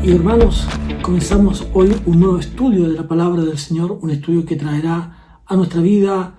Y hermanos, comenzamos hoy un nuevo estudio de la palabra del Señor, un estudio que traerá a nuestra vida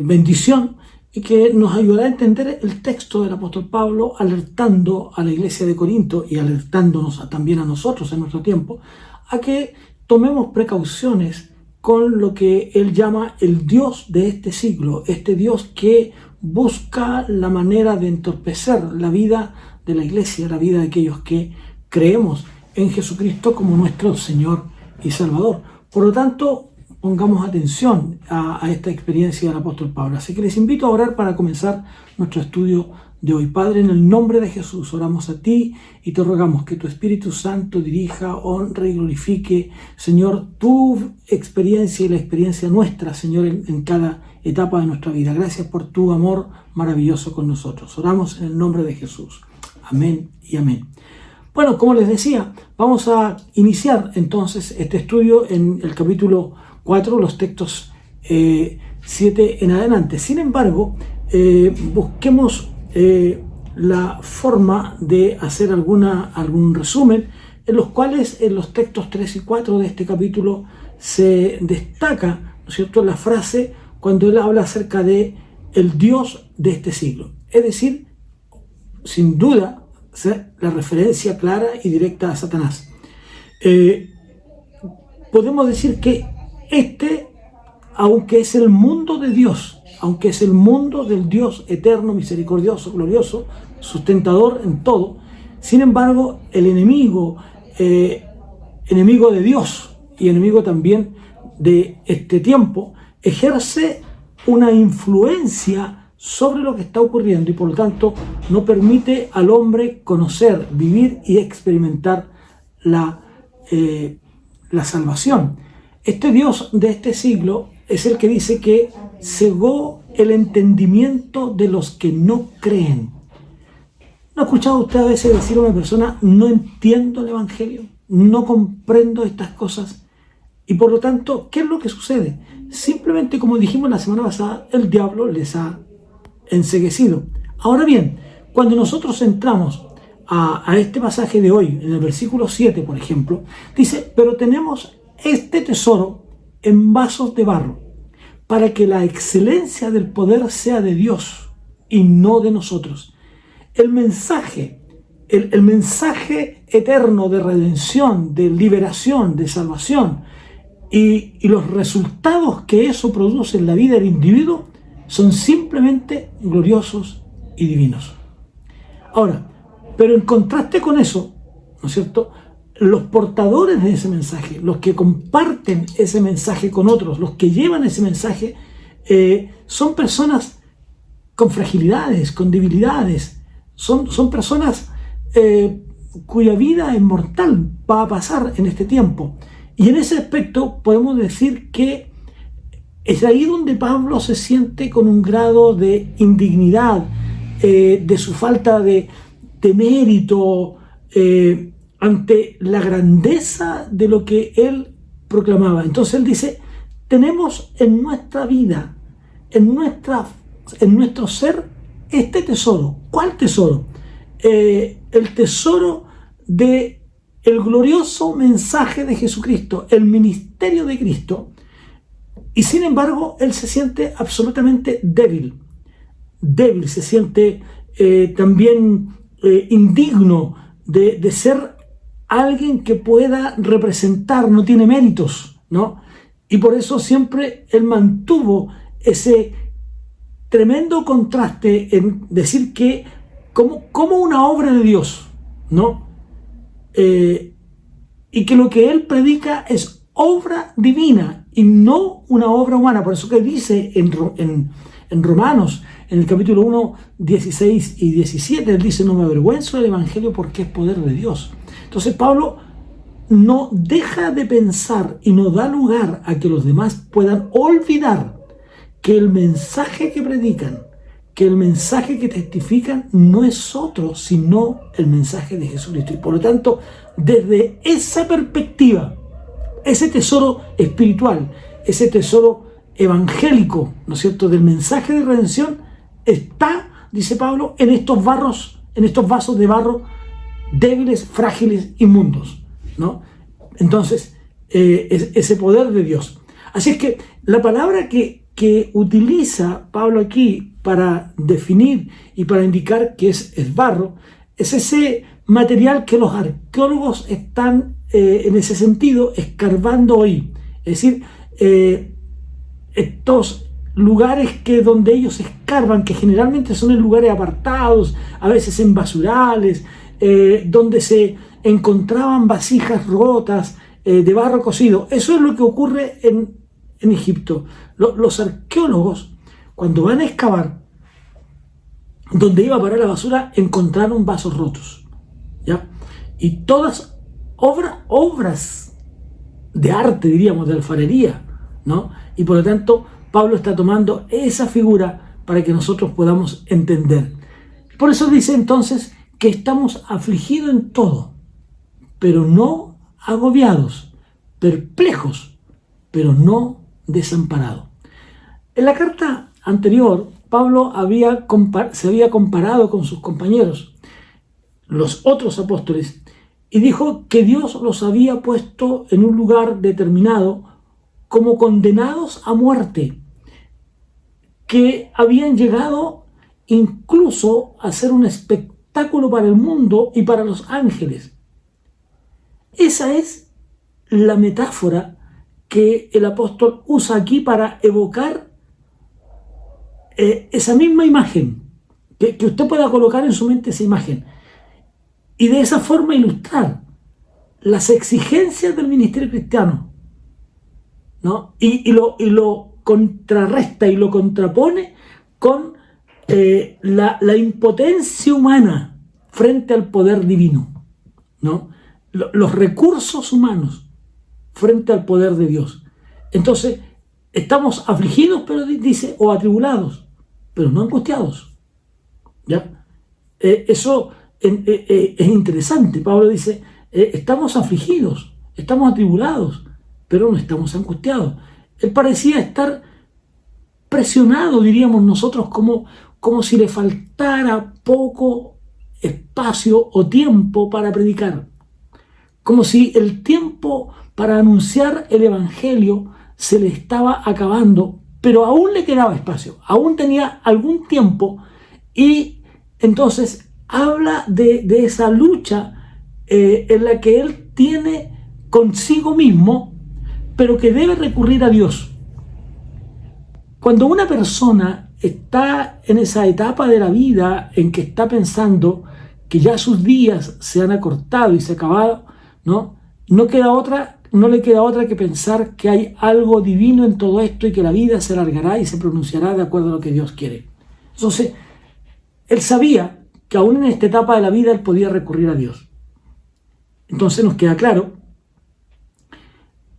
bendición y que nos ayudará a entender el texto del apóstol Pablo, alertando a la iglesia de Corinto y alertándonos también a nosotros en nuestro tiempo, a que tomemos precauciones con lo que él llama el Dios de este siglo, este Dios que busca la manera de entorpecer la vida de la iglesia, la vida de aquellos que creemos en Jesucristo como nuestro Señor y Salvador. Por lo tanto, pongamos atención a esta experiencia del apóstol Pablo. Así que les invito a orar para comenzar nuestro estudio de hoy. Padre, en el nombre de Jesús, oramos a ti y te rogamos que tu Espíritu Santo dirija, honre y glorifique, Señor, tu experiencia y la experiencia nuestra, Señor, en cada etapa de nuestra vida. Gracias por tu amor maravilloso con nosotros. Oramos en el nombre de Jesús. Amén y amén. Bueno, como les decía, vamos a iniciar entonces este estudio en el capítulo 4, los textos 7 en adelante. Sin embargo, busquemos la forma de hacer algún resumen, en los cuales en los textos 3 y 4 de este capítulo se destaca, ¿no es cierto?, la frase cuando él habla acerca de el Dios de este siglo. Es decir, sin duda, la referencia clara y directa a Satanás. Podemos decir que aunque es el mundo de Dios, aunque es el mundo del Dios eterno, misericordioso, glorioso, sustentador en todo, sin embargo, el enemigo de Dios y enemigo también de este tiempo, ejerce una influencia sobre lo que está ocurriendo y por lo tanto no permite al hombre conocer, vivir y experimentar la salvación. Este Dios de este siglo es el que dice que cegó el entendimiento de los que no creen. ¿No ha escuchado usted a veces decir a una persona, no entiendo el Evangelio, no comprendo estas cosas? Y por lo tanto, ¿qué es lo que sucede? Simplemente, como dijimos la semana pasada, el diablo les ha enceguecido. Ahora bien, cuando nosotros entramos a este pasaje de hoy, en el versículo 7, por ejemplo, dice, pero tenemos este tesoro en vasos de barro, para que la excelencia del poder sea de Dios y no de nosotros. El mensaje eterno de redención, de liberación, de salvación y los resultados que eso produce en la vida del individuo son simplemente gloriosos y divinos. Ahora, pero en contraste con eso, ¿no es cierto?, los portadores de ese mensaje, los que comparten ese mensaje con otros, los que llevan ese mensaje, son personas con fragilidades, con debilidades, son personas cuya vida es mortal, va a pasar en este tiempo. Y en ese aspecto podemos decir que es ahí donde Pablo se siente con un grado de indignidad, de su falta de mérito, ante la grandeza de lo que él proclamaba. Entonces él dice, tenemos en nuestra vida, en nuestro ser, este tesoro. ¿Cuál tesoro? El tesoro de el glorioso mensaje de Jesucristo, el ministerio de Cristo. Y sin embargo, él se siente absolutamente débil, se siente también indigno de ser alguien que pueda representar, no tiene méritos, ¿no? Y por eso siempre él mantuvo ese tremendo contraste en decir que como una obra de Dios, ¿no? Y que lo que él predica es obra divina y no una obra humana. Por eso que dice en Romanos, en el capítulo 1, 16 y 17, él dice, no me avergüenzo del Evangelio porque es poder de Dios. Entonces Pablo no deja de pensar y no da lugar a que los demás puedan olvidar que el mensaje que predican, que el mensaje que testifican no es otro sino el mensaje de Jesucristo. Y por lo tanto, desde esa perspectiva, ese tesoro espiritual, ese tesoro evangélico, ¿no es cierto?, del mensaje de redención, está, dice Pablo, en estos vasos de barro débiles, frágiles, inmundos. ¿no? Entonces, ese poder de Dios. Así es que la palabra que utiliza Pablo aquí para definir y para indicar que es barro, es ese material que los arqueólogos están en ese sentido escarbando hoy. Es decir, estos lugares donde ellos escarban, que generalmente son en lugares apartados, a veces en basurales, donde se encontraban vasijas rotas de barro cocido. Eso es lo que ocurre en Egipto. Los arqueólogos, cuando van a excavar donde iba a parar la basura, encontraron vasos rotos, ¿ya? Y todas obras de arte, diríamos, de alfarería, ¿no? Y por lo tanto, Pablo está tomando esa figura para que nosotros podamos entender. Por eso dice entonces que estamos afligidos en todo, pero no agobiados, perplejos, pero no desamparados. En la carta anterior, Pablo se había comparado con sus compañeros, los otros apóstoles, y dijo que Dios los había puesto en un lugar determinado como condenados a muerte, que habían llegado incluso a ser un espectáculo para el mundo y para los ángeles. Esa es la metáfora que el apóstol usa aquí para evocar esa misma imagen, que usted pueda colocar en su mente esa imagen, y de esa forma ilustrar las exigencias del ministerio cristiano, ¿no? Y lo contrarresta y lo contrapone con la impotencia humana frente al poder divino, ¿no? Los recursos humanos frente al poder de Dios. Entonces, estamos afligidos, pero dice, o atribulados, pero no angustiados, ¿ya? Eso es interesante. Pablo dice, estamos afligidos, estamos atribulados, pero no estamos angustiados. Él parecía estar presionado, diríamos nosotros, como si le faltara poco espacio o tiempo para predicar, como si el tiempo para anunciar el evangelio se le estaba acabando, pero aún le quedaba espacio, aún tenía algún tiempo. Y entonces habla de esa lucha en la que él tiene consigo mismo, pero que debe recurrir a Dios. Cuando una persona está en esa etapa de la vida en que está pensando que ya sus días se han acortado y se han acabado, no le queda otra que pensar que hay algo divino en todo esto y que la vida se alargará y se pronunciará de acuerdo a lo que Dios quiere. Entonces, él sabía que aún en esta etapa de la vida él podía recurrir a Dios. Entonces nos queda claro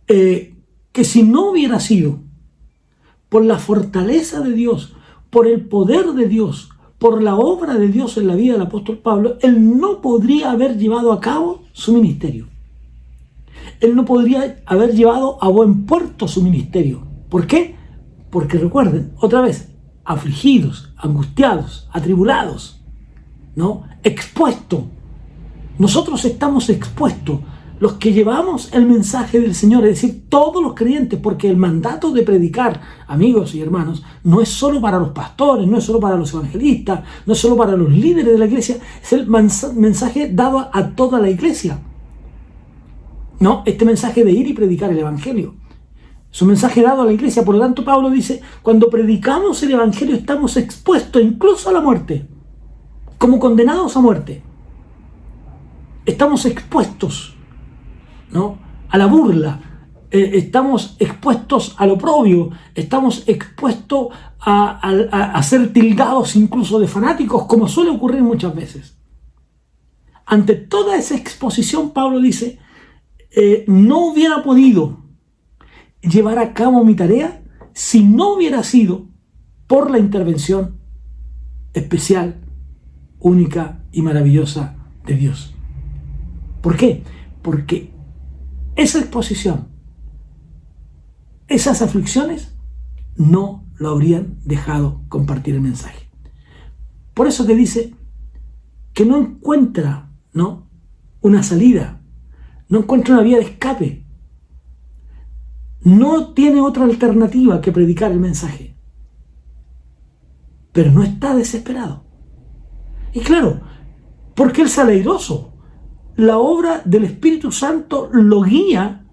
que si no hubiera sido por la fortaleza de Dios, por el poder de Dios, por la obra de Dios en la vida del apóstol Pablo, él no podría haber llevado a cabo su ministerio. Él no podría haber llevado a buen puerto su ministerio. ¿Por qué? Porque recuerden, otra vez, afligidos, angustiados, atribulados, ¿no? Expuestos. Nosotros estamos expuestos, los que llevamos el mensaje del Señor, es decir, todos los creyentes, porque el mandato de predicar, amigos y hermanos, no es solo para los pastores, no es solo para los evangelistas, no es solo para los líderes de la iglesia, es el mensaje dado a toda la iglesia. No, este mensaje de ir y predicar el evangelio es un mensaje dado a la iglesia. Por lo tanto, Pablo dice, cuando predicamos el evangelio estamos expuestos incluso a la muerte, como condenados a muerte. Estamos expuestos, ¿no?, a la burla, estamos expuestos al oprobio, estamos expuestos a ser tildados incluso de fanáticos, como suele ocurrir muchas veces. Ante toda esa exposición, Pablo dice, no hubiera podido llevar a cabo mi tarea si no hubiera sido por la intervención especial, única y maravillosa de Dios. ¿Por qué? Porque esa exposición, esas aflicciones, no lo habrían dejado compartir el mensaje. Por eso que dice que no encuentra, ¿no?, una salida, no encuentra una vía de escape, no tiene otra alternativa que predicar el mensaje, pero no está desesperado. Y claro, porque él sale airoso. La obra del Espíritu Santo lo guía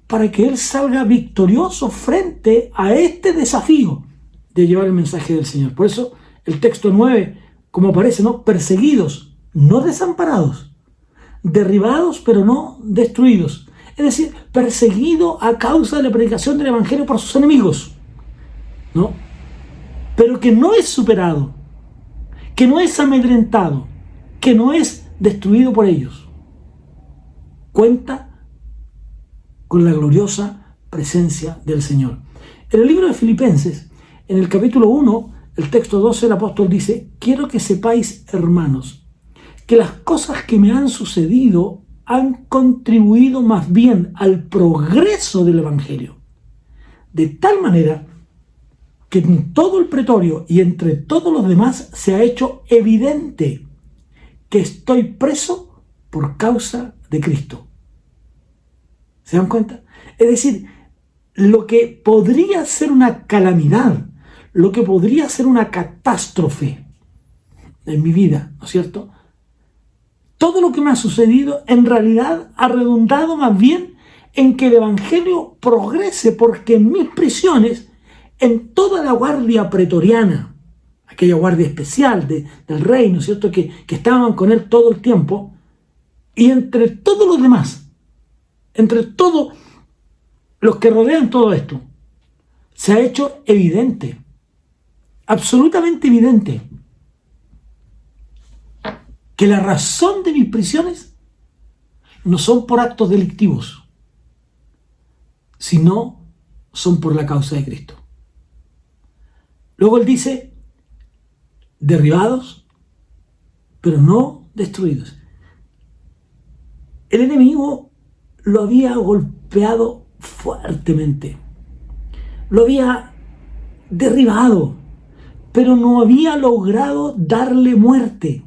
para que él salga victorioso frente a este desafío de llevar el mensaje del Señor. Por eso el texto 9, como aparece, ¿no? Perseguidos, no desamparados, derribados, pero no destruidos. Es decir, perseguido a causa de la predicación del Evangelio por sus enemigos, ¿no? Pero que no es superado, que no es amedrentado, que no es destruido por ellos. Cuenta con la gloriosa presencia del Señor. En el libro de Filipenses, en el capítulo 1, el texto 12, el apóstol dice: quiero que sepáis, hermanos, que las cosas que me han sucedido han contribuido más bien al progreso del Evangelio, de tal manera que en todo el pretorio y entre todos los demás se ha hecho evidente que estoy preso por causa de Cristo. ¿Se dan cuenta? Es decir, lo que podría ser una calamidad, lo que podría ser una catástrofe en mi vida, ¿no es cierto? Todo lo que me ha sucedido en realidad ha redundado más bien en que el Evangelio progrese, porque en mis prisiones, en toda la guardia pretoriana, aquella guardia especial del rey, ¿no es cierto?, que estaban con él todo el tiempo, y entre todos los demás, entre todos los que rodean todo esto, se ha hecho evidente, absolutamente evidente, que la razón de mis prisiones no son por actos delictivos, sino son por la causa de Cristo. Luego él dice: derribados, pero no destruidos. El enemigo lo había golpeado fuertemente, lo había derribado, pero no había logrado darle muerte.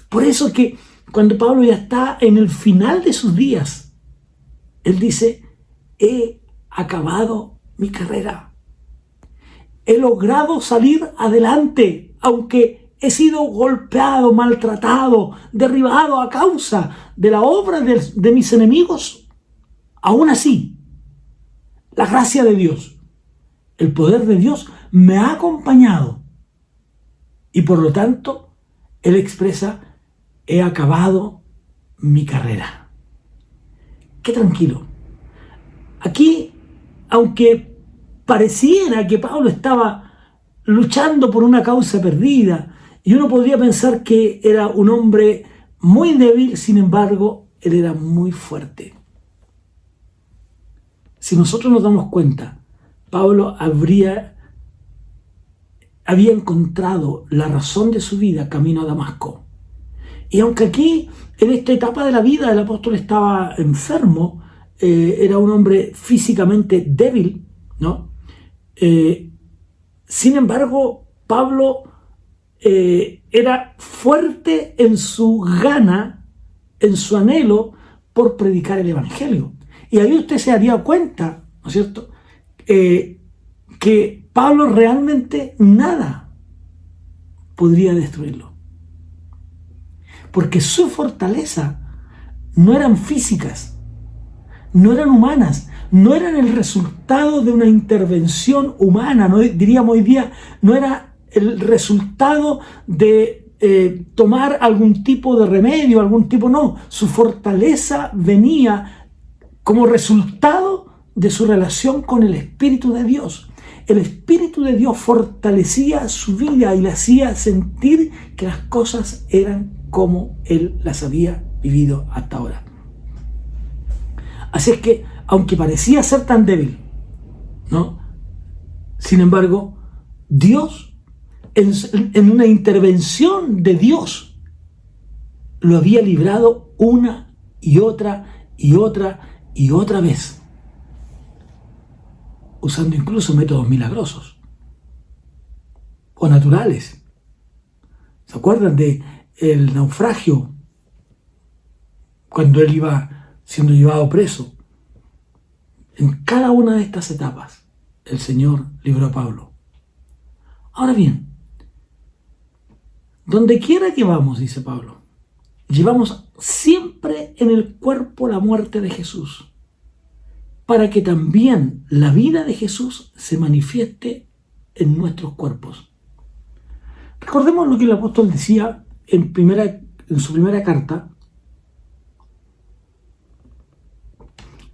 Por eso que cuando Pablo ya está en el final de sus días, él dice: he acabado mi carrera, he logrado salir adelante, aunque he sido golpeado, maltratado, derribado a causa de la obra de mis enemigos. Aún así, la gracia de Dios, el poder de Dios me ha acompañado, y por lo tanto él expresa: he acabado mi carrera. Qué tranquilo. Aquí, aunque pareciera que Pablo estaba luchando por una causa perdida, y uno podría pensar que era un hombre muy débil, sin embargo, él era muy fuerte. Si nosotros nos damos cuenta, Pablo había encontrado la razón de su vida camino a Damasco. Y aunque aquí, en esta etapa de la vida, el apóstol estaba enfermo, era un hombre físicamente débil, ¿no? Sin embargo, Pablo era fuerte en su gana, en su anhelo por predicar el Evangelio. Y ahí usted se daría cuenta, ¿no es cierto?, que Pablo realmente nada podría destruirlo. Porque su fortaleza no eran físicas, no eran humanas, no eran el resultado de una intervención humana, no, diríamos hoy día, no era el resultado de tomar algún tipo de remedio, no. Su fortaleza venía como resultado de su relación con el Espíritu de Dios. El Espíritu de Dios fortalecía su vida y le hacía sentir que las cosas eran como él las había vivido hasta ahora. Así es que, aunque parecía ser tan débil, ¿no?, sin embargo, Dios, en una intervención de Dios, lo había librado una y otra y otra y otra vez, usando incluso métodos milagrosos o naturales. ¿Se acuerdan de el naufragio cuando él iba siendo llevado preso. En cada una de estas etapas, el Señor libró a Pablo. Ahora bien, donde quiera que vamos, dice Pablo, llevamos siempre en el cuerpo la muerte de Jesús, para que también la vida de Jesús se manifieste en nuestros cuerpos. Recordemos lo que el apóstol decía en su primera carta,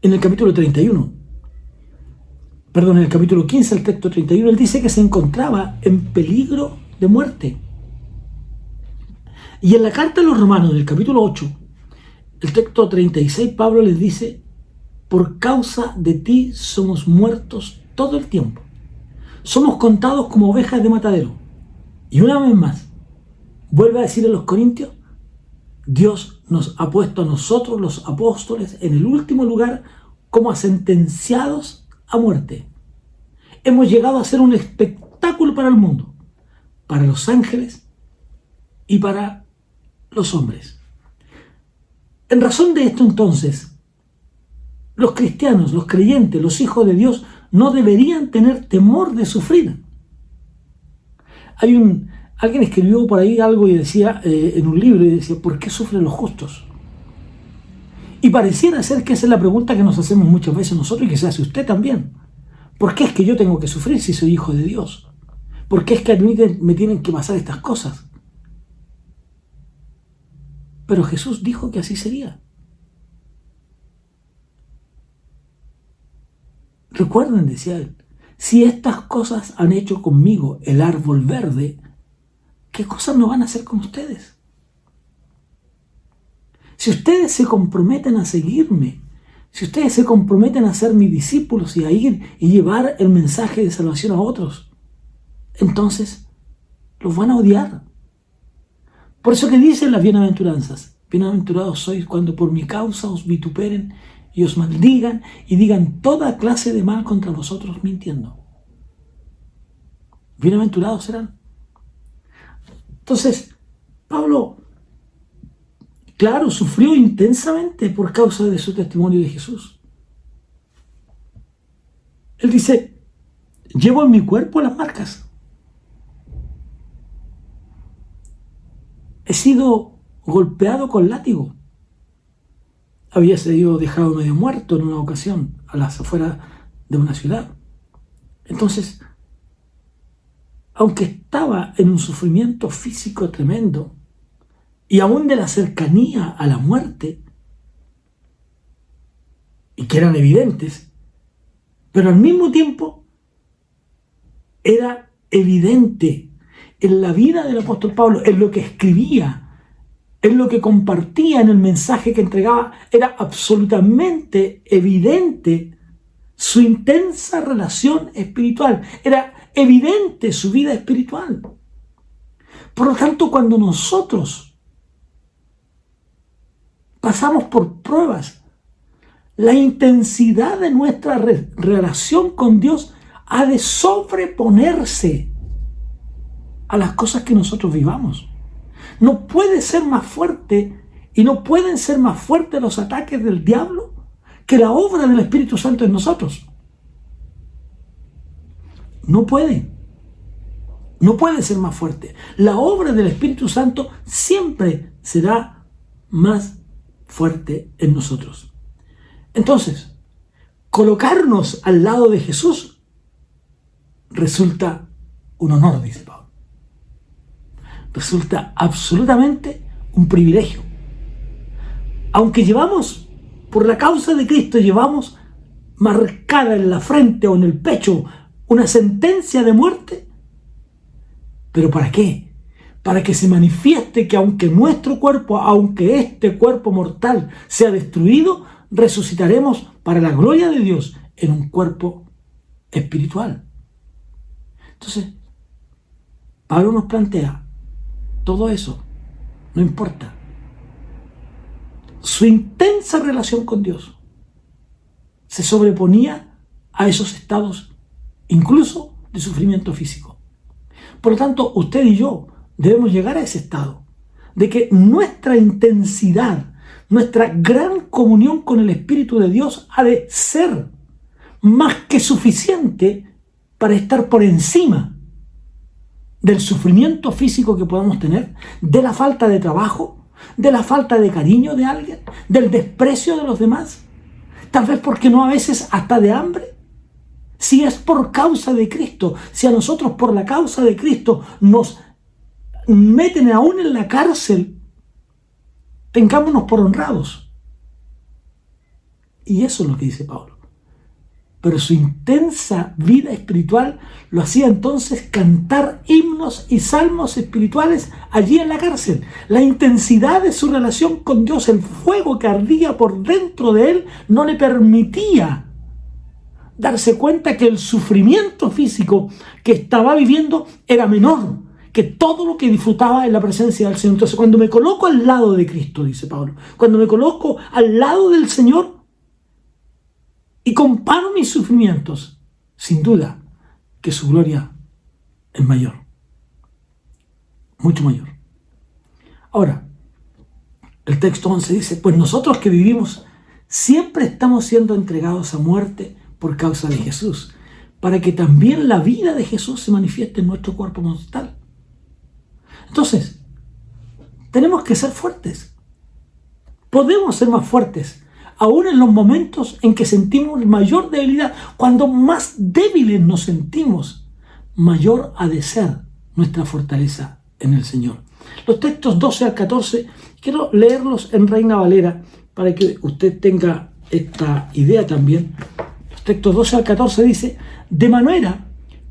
en el capítulo 31. En el capítulo 15, el texto 31, él dice que se encontraba en peligro de muerte. Y en la carta a los Romanos, en el capítulo 8, el texto 36, Pablo les dice: por causa de ti somos muertos todo el tiempo. Somos contados como ovejas de matadero. Y una vez más, vuelve a decir en los Corintios, Dios nos ha puesto a nosotros, los apóstoles, en el último lugar como a sentenciados a muerte. Hemos llegado a ser un espectáculo para el mundo, para los ángeles y para los hombres. En razón de esto, entonces, los cristianos, los creyentes, los hijos de Dios, no deberían tener temor de sufrir. Alguien escribió por ahí algo y decía, en un libro, y decía: ¿por qué sufren los justos? Y pareciera ser que esa es la pregunta que nos hacemos muchas veces nosotros y que se hace usted también. ¿Por qué es que yo tengo que sufrir si soy hijo de Dios? ¿Por qué es que a mí me tienen que pasar estas cosas? Pero Jesús dijo que así sería. Recuerden, decía él, si estas cosas han hecho conmigo el árbol verde, ¿qué cosas no van a hacer con ustedes? Si ustedes se comprometen a seguirme, si ustedes se comprometen a ser mis discípulos y a ir y llevar el mensaje de salvación a otros, entonces los van a odiar. Por eso que dicen las bienaventuranzas: bienaventurados sois cuando por mi causa os vituperen y os maldigan y digan toda clase de mal contra vosotros mintiendo. Bienaventurados serán. Entonces, Pablo, claro, sufrió intensamente por causa de su testimonio de Jesús. Él dice: llevo en mi cuerpo las marcas. He sido golpeado con látigo. Había sido dejado medio muerto en una ocasión a las afueras de una ciudad. Entonces, aunque estaba en un sufrimiento físico tremendo y aún de la cercanía a la muerte, y que eran evidentes, pero al mismo tiempo era evidente en la vida del apóstol Pablo, en lo que escribía, en lo que compartía, en el mensaje que entregaba, era absolutamente evidente su intensa relación espiritual, era evidente su vida espiritual. Por lo tanto, cuando nosotros pasamos por pruebas, la intensidad de nuestra relación con Dios ha de sobreponerse a las cosas que nosotros vivamos. No puede ser más fuerte y no pueden ser más fuertes los ataques del diablo que la obra del Espíritu Santo en nosotros. No puede ser más fuerte. La obra del Espíritu Santo siempre será más fuerte en nosotros. Entonces, colocarnos al lado de Jesús resulta un honor, dice Pablo. Resulta absolutamente un privilegio. Aunque por la causa de Cristo, llevamos marcada en la frente o en el pecho una sentencia de muerte. ¿Pero para qué? Para que se manifieste que aunque este cuerpo mortal sea destruido, resucitaremos para la gloria de Dios en un cuerpo espiritual. Entonces, Pablo nos plantea: todo eso no importa. Su intensa relación con Dios se sobreponía a esos estados, incluso de sufrimiento físico. Por lo tanto, usted y yo debemos llegar a ese estado de que nuestra intensidad, nuestra gran comunión con el Espíritu de Dios ha de ser más que suficiente para estar por encima del sufrimiento físico que podamos tener, de la falta de trabajo, de la falta de cariño de alguien, del desprecio de los demás, tal vez porque no a veces hasta de hambre. Si es por causa de Cristo, si a nosotros por la causa de Cristo nos meten aún en la cárcel, tengámonos por honrados. Y eso es lo que dice Pablo. Pero su intensa vida espiritual lo hacía entonces cantar himnos y salmos espirituales allí en la cárcel. La intensidad de su relación con Dios, el fuego que ardía por dentro de él, no le permitía darse cuenta que el sufrimiento físico que estaba viviendo era menor que todo lo que disfrutaba en la presencia del Señor. Entonces, cuando me coloco al lado de Cristo, dice Pablo, cuando me coloco al lado del Señor y comparo mis sufrimientos, sin duda que su gloria es mayor, mucho mayor. Ahora, el texto 11 dice, pues nosotros que vivimos siempre estamos siendo entregados a muerte por causa de Jesús, para que también la vida de Jesús se manifieste en nuestro cuerpo mortal. Entonces, tenemos que ser fuertes. Podemos ser más fuertes, aún en los momentos en que sentimos mayor debilidad. Cuando más débiles nos sentimos, mayor ha de ser nuestra fortaleza en el Señor. Los textos 12 al 14, quiero leerlos en Reina Valera para que usted tenga esta idea también. Los textos 12 al 14 dice, de manera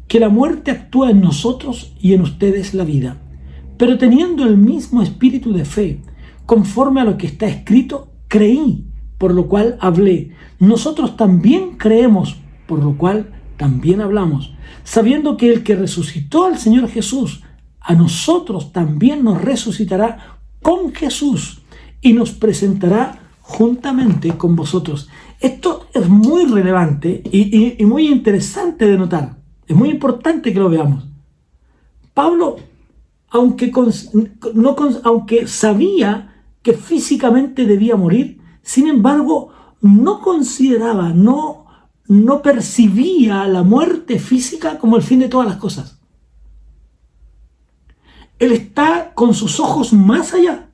que la muerte actúa en nosotros y en ustedes la vida, pero teniendo el mismo espíritu de fe, conforme a lo que está escrito, creí, por lo cual hablé. Nosotros también creemos, por lo cual también hablamos, sabiendo que el que resucitó al Señor Jesús, a nosotros también nos resucitará con Jesús y nos presentará juntamente con vosotros. Esto es muy relevante y muy interesante de notar. Es muy importante que lo veamos. Pablo, aunque sabía que físicamente debía morir, sin embargo, no consideraba, no percibía la muerte física como el fin de todas las cosas. Él está con sus ojos más allá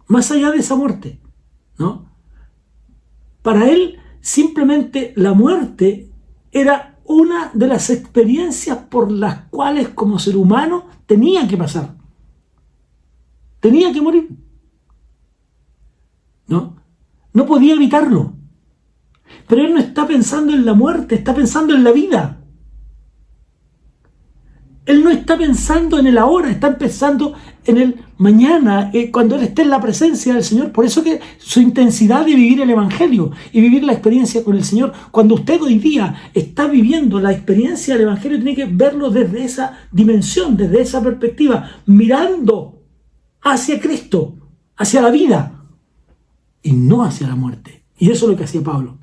de esa muerte, ¿no? Para él, simplemente la muerte era una de las experiencias por las cuales como ser humano tenía que pasar. Tenía que morir. No podía evitarlo. Pero él no está pensando en la muerte, está pensando en la vida. Él no está pensando en el ahora, está pensando en el mañana, cuando él esté en la presencia del Señor. Por eso que su intensidad de vivir el Evangelio y vivir la experiencia con el Señor, cuando usted hoy día está viviendo la experiencia del Evangelio, tiene que verlo desde esa dimensión, desde esa perspectiva, mirando hacia Cristo, hacia la vida y no hacia la muerte. Y eso es lo que hacía Pablo.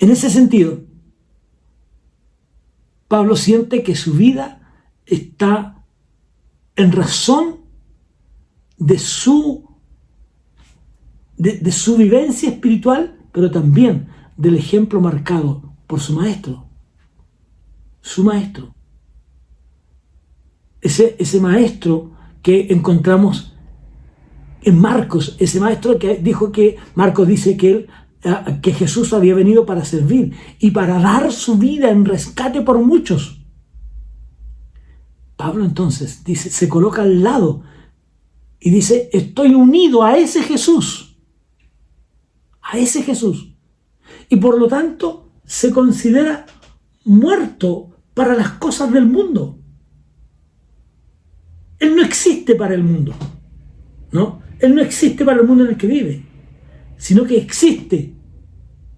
En ese sentido, Pablo siente que su vida está en razón de su vivencia espiritual, pero también del ejemplo marcado por su maestro. Su maestro. Ese maestro que encontramos en Marcos, ese maestro que dijo que, Marcos dice que Jesús había venido para servir y para dar su vida en rescate por muchos. Pablo entonces dice, se coloca al lado y dice, estoy unido a ese Jesús, y por lo tanto se considera muerto para las cosas del mundo. Él no existe para el mundo, ¿no? Él no existe para el mundo en el que vive, sino que existe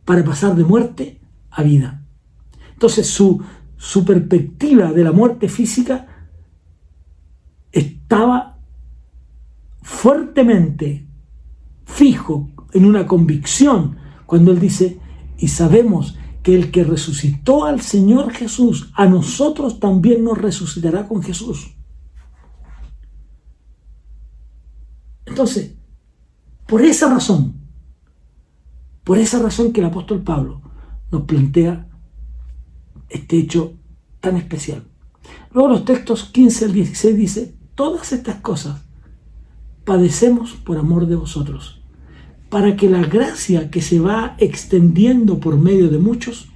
para pasar de muerte a vida. Entonces su perspectiva de la muerte física estaba fuertemente fijo en una convicción cuando él dice, y sabemos que el que resucitó al Señor Jesús, a nosotros también nos resucitará con Jesús. Entonces, por esa razón que el apóstol Pablo nos plantea este hecho tan especial. Luego los textos 15 al 16 dice: todas estas cosas padecemos por amor de vosotros, para que la gracia que se va extendiendo por medio de muchos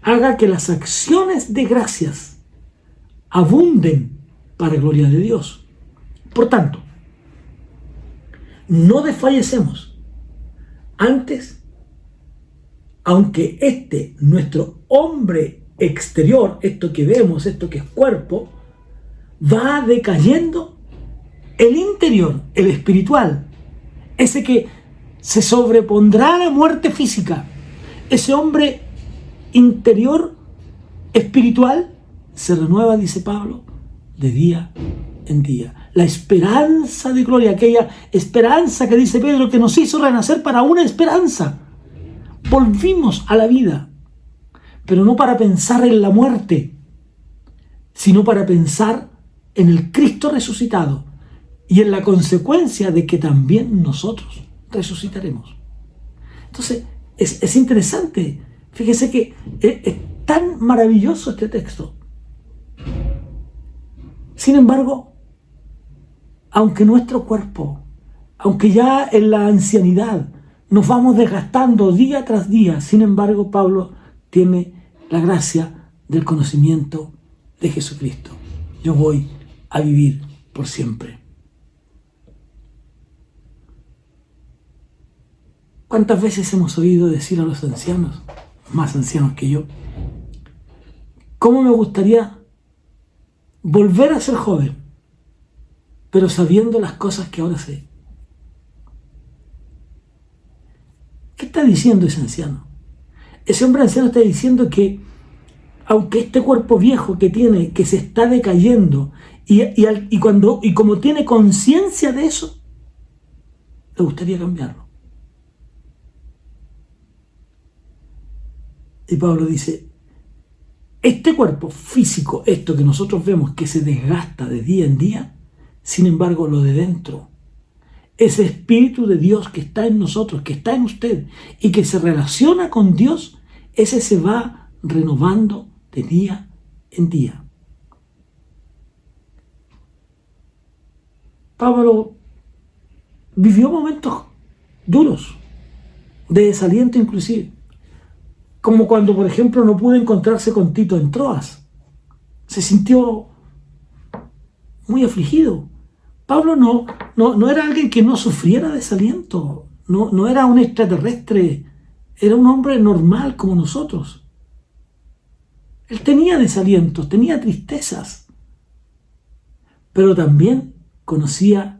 haga que las acciones de gracias abunden para gloria de Dios. Por tanto, no desfallecemos. Antes, aunque nuestro hombre exterior, esto que vemos, esto que es cuerpo, va decayendo, el interior, el espiritual, ese que se sobrepondrá a la muerte física, ese hombre interior espiritual, se renueva, dice Pablo, de día en día. La esperanza de gloria, aquella esperanza que dice Pedro que nos hizo renacer para una esperanza. Volvimos a la vida, pero no para pensar en la muerte, sino para pensar en el Cristo resucitado y en la consecuencia de que también nosotros resucitaremos. Entonces, es interesante. Fíjese que es tan maravilloso este texto. Sin embargo, aunque nuestro cuerpo, aunque ya en la ancianidad nos vamos desgastando día tras día, sin embargo, Pablo tiene la gracia del conocimiento de Jesucristo. Yo voy a vivir por siempre. ¿Cuántas veces hemos oído decir a los ancianos, más ancianos que yo, cómo me gustaría volver a ser joven, pero sabiendo las cosas que ahora sé? ¿Qué está diciendo ese anciano? Ese hombre anciano está diciendo que aunque este cuerpo viejo que tiene, que se está decayendo, y como tiene conciencia de eso, le gustaría cambiarlo. Y Pablo dice, este cuerpo físico, esto que nosotros vemos que se desgasta de día en día, sin embargo lo de dentro, ese Espíritu de Dios que está en nosotros, que está en usted y que se relaciona con Dios, ese se va renovando de día en día. Pablo vivió momentos duros, de desaliento inclusive, como cuando, por ejemplo, no pudo encontrarse con Tito en Troas. Se sintió muy afligido. Pablo no era alguien que no sufriera desaliento, no era un extraterrestre, era un hombre normal como nosotros. Él tenía desalientos, tenía tristezas, pero también conocía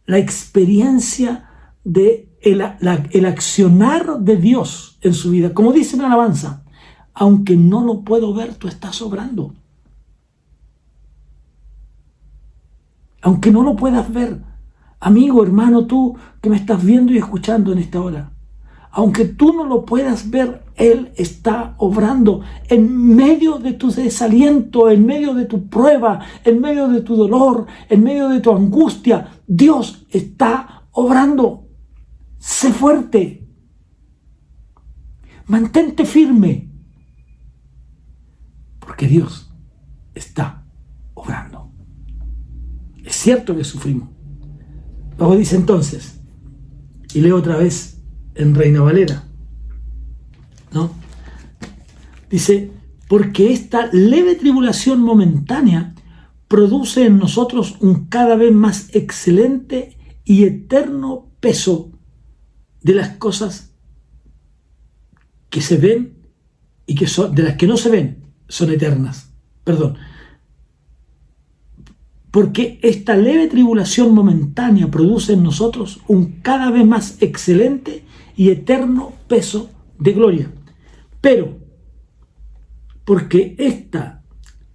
la experiencia de el accionar de Dios en su vida. Como dice la alabanza, aunque no lo puedo ver, tú estás obrando. Aunque no lo puedas ver, amigo, hermano, tú que me estás viendo y escuchando en esta hora, aunque tú no lo puedas ver, Él está obrando en medio de tu desaliento, en medio de tu prueba, en medio de tu dolor, en medio de tu angustia. Dios está obrando. Sé fuerte. Mantente firme. Porque Dios está obrando. Es cierto que sufrimos. Luego dice entonces, y leo otra vez en Reina Valera, ¿no? Dice, porque esta leve tribulación momentánea produce en nosotros un cada vez más excelente y eterno peso de las cosas que se ven y que son, de las que no se ven, son eternas. Perdón. Porque esta leve tribulación momentánea produce en nosotros un cada vez más excelente y eterno peso de gloria. Pero, porque esta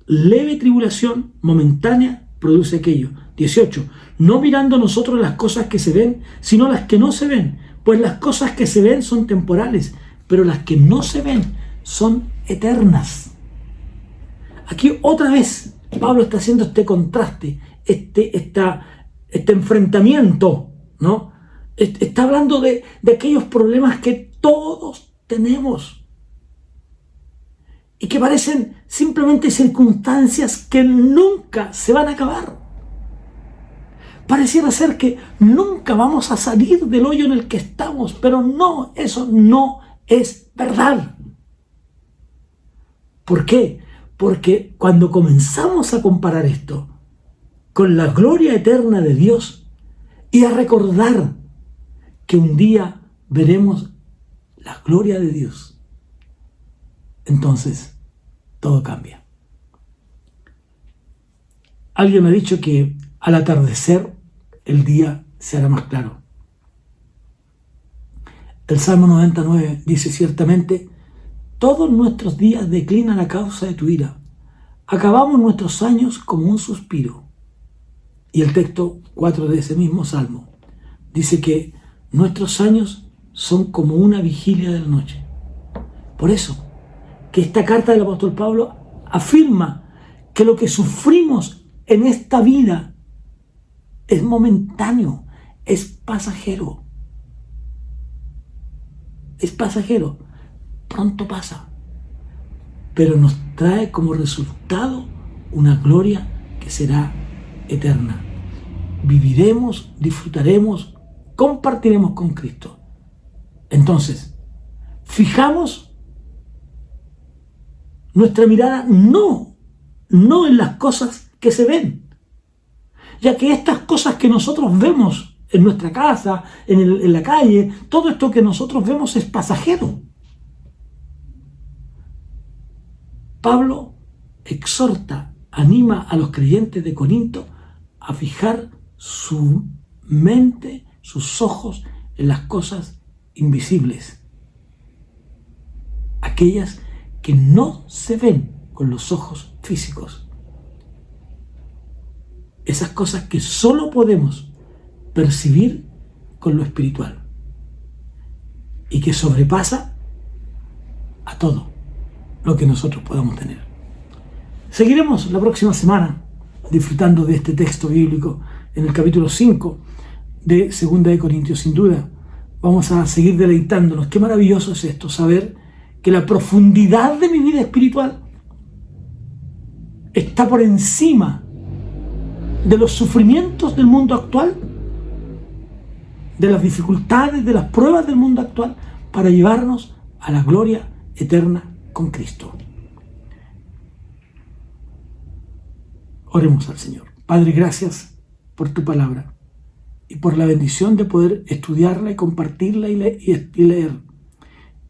leve tribulación momentánea produce aquello. 18. No mirando nosotros las cosas que se ven, sino las que no se ven. Pues las cosas que se ven son temporales, pero las que no se ven son eternas. Aquí otra vez Pablo está haciendo este contraste, este enfrentamiento, ¿no? Está hablando de aquellos problemas que todos tenemos y que parecen simplemente circunstancias que nunca se van a acabar. Pareciera ser que nunca vamos a salir del hoyo en el que estamos, pero no, eso no es verdad. ¿Por qué? Porque cuando comenzamos a comparar esto con la gloria eterna de Dios y a recordar que un día veremos la gloria de Dios, entonces todo cambia. Alguien me ha dicho que al atardecer el día se hará más claro. El Salmo 99 dice ciertamente: todos nuestros días declinan a causa de tu ira. Acabamos nuestros años como un suspiro. Y el texto 4 de ese mismo Salmo dice que nuestros años son como una vigilia de la noche. Por eso, que esta carta del apóstol Pablo afirma que lo que sufrimos en esta vida es momentáneo, es pasajero. Es pasajero, pronto pasa, pero nos trae como resultado una gloria que será eterna. Viviremos, disfrutaremos, compartiremos con Cristo. Entonces, fijamos nuestra mirada no en las cosas que se ven, ya que estas cosas que nosotros vemos en nuestra casa, en la calle, todo esto que nosotros vemos es pasajero. Pablo exhorta, anima a los creyentes de Corinto a fijar su mente, sus ojos en las cosas invisibles, aquellas que no se ven con los ojos físicos, esas cosas que solo podemos percibir con lo espiritual y que sobrepasa a todo lo que nosotros podamos tener. Seguiremos la próxima semana disfrutando de este texto bíblico en el capítulo 5 de 2 de Corintios. Sin duda vamos a seguir deleitándonos. Qué maravilloso es esto, saber que la profundidad de mi vida espiritual está por encima de los sufrimientos del mundo actual, de las dificultades, de las pruebas del mundo actual, para llevarnos a la gloria eterna con Cristo. Oremos al Señor. Padre, gracias por tu palabra y por la bendición de poder estudiarla y compartirla y leer.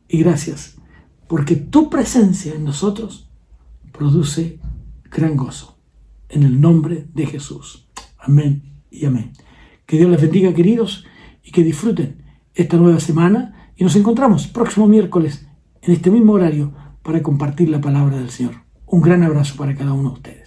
Y gracias porque tu presencia en nosotros produce gran gozo. En el nombre de Jesús. Amén y amén. Que Dios les bendiga, queridos, y que disfruten esta nueva semana. Y nos encontramos próximo miércoles en este mismo horario para compartir la palabra del Señor. Un gran abrazo para cada uno de ustedes.